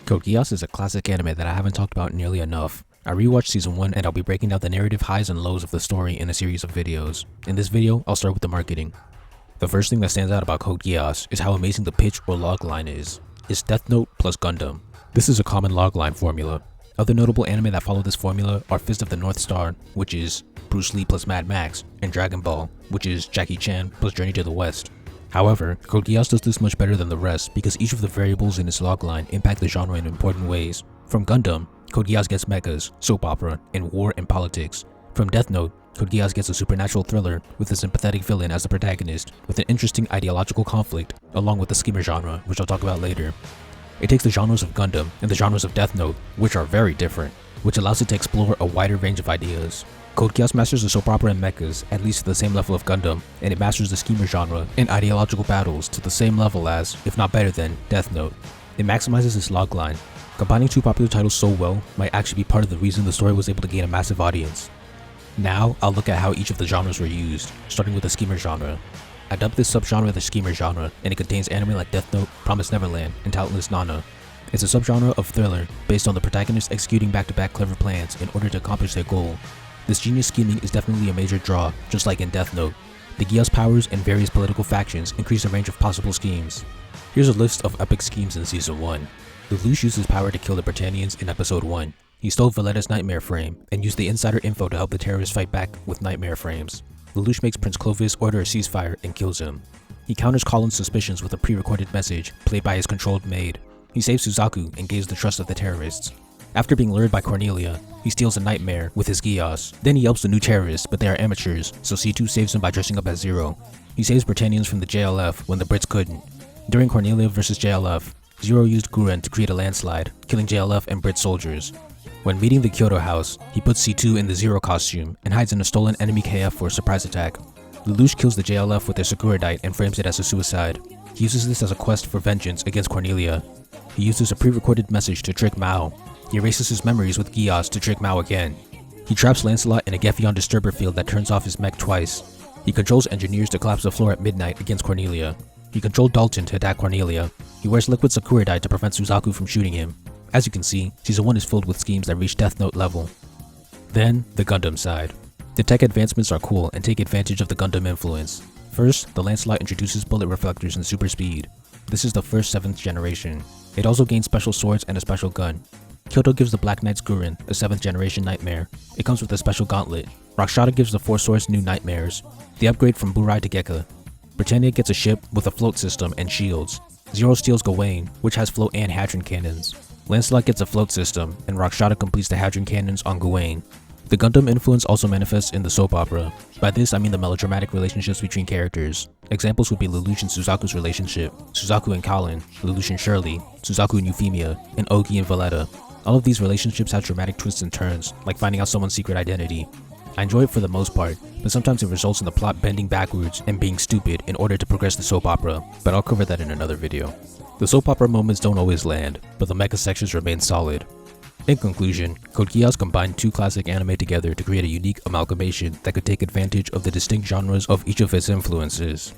Code Geass is a classic anime that I haven't talked about nearly enough. I rewatched season 1 and I'll be breaking down the narrative highs and lows of the story in a series of videos. In this video, I'll start with the marketing. The first thing that stands out about Code Geass is how amazing the pitch or logline is. It's Death Note plus Gundam. This is a common logline formula. Other notable anime that follow this formula are Fist of the North Star, which is Bruce Lee plus Mad Max, and Dragon Ball, which is Jackie Chan plus Journey to the West. However, Code Geass does this much better than the rest because each of the variables in its logline impact the genre in important ways. From Gundam, Code Geass gets mechas, soap opera, and war and politics. From Death Note, Code Geass gets a supernatural thriller with a sympathetic villain as the protagonist, with an interesting ideological conflict, along with the schemer genre, which I'll talk about later. It takes the genres of Gundam and the genres of Death Note, which are very different, which allows it to explore a wider range of ideas. Code Geass masters the soap opera and mechas at least to the same level of Gundam, and it masters the schemer genre and ideological battles to the same level as, if not better than, Death Note. It maximizes its logline. Combining two popular titles so well might actually be part of the reason the story was able to gain a massive audience. Now, I'll look at how each of the genres were used, starting with the schemer genre. I dubbed this subgenre the schemer genre, and it contains anime like Death Note, Promised Neverland, and Talentless Nana. It's a subgenre of thriller based on the protagonist executing back-to-back clever plans in order to accomplish their goal. This genius scheming is definitely a major draw, just like in Death Note. The Geass powers and various political factions increase the range of possible schemes. Here's a list of epic schemes in Season 1. Lelouch used his power to kill the Britannians in Episode 1. He stole Valletta's nightmare frame, and used the insider info to help the terrorists fight back with nightmare frames. Lelouch makes Prince Clovis order a ceasefire and kills him. He counters Kallen's suspicions with a pre-recorded message, played by his controlled maid. He saves Suzaku and gains the trust of the terrorists. After being lured by Cornelia, he steals a nightmare with his Geass. Then he helps the new terrorists, but they are amateurs, so C2 saves him by dressing up as Zero. He saves Britannians from the JLF when the Brits couldn't. During Cornelia vs JLF, Zero used Guren to create a landslide, killing JLF and Brit soldiers. When meeting the Kyoto house, he puts C2 in the Zero costume and hides in a stolen enemy KF for a surprise attack. Lelouch kills the JLF with their Sakuradite and frames it as a suicide. He uses this as a quest for vengeance against Cornelia. He uses a pre-recorded message to trick Mao. He erases his memories with Geass to trick Mao again. He traps Lancelot in a Geffion disturber field that turns off his mech twice. He controls engineers to collapse the floor at midnight against Cornelia. He controlled Dalton to attack Cornelia. He wears liquid Sakuradite to prevent Suzaku from shooting him. As you can see, Season 1 is filled with schemes that reach Death Note level. Then, the Gundam side. The tech advancements are cool and take advantage of the Gundam influence. First, the Lancelot introduces bullet reflectors and super speed. This is the first 7th generation. It also gains special swords and a special gun. Kyoto gives the Black Knight's Guren a 7th generation nightmare. It comes with a special gauntlet. Rakshata gives the Four Swords new nightmares. The upgrade from Burai to Gekka. Britannia gets a ship with a float system and shields. Zero steals Gawain, which has float and hadron cannons. Lancelot gets a float system, and Rakshata completes the hadron cannons on Gawain. The Gundam influence also manifests in the soap opera. By this, I mean the melodramatic relationships between characters. Examples would be Lelouch and Suzaku's relationship, Suzaku and Kallen, Lelouch and Shirley, Suzaku and Euphimia, and Ogi and Valletta. All of these relationships have dramatic twists and turns, like finding out someone's secret identity. I enjoy it for the most part, but sometimes it results in the plot bending backwards and being stupid in order to progress the soap opera, but I'll cover that in another video. The soap opera moments don't always land, but the mecha sections remain solid. In conclusion, Code Geass combined two classic anime together to create a unique amalgamation that could take advantage of the distinct genres of each of its influences.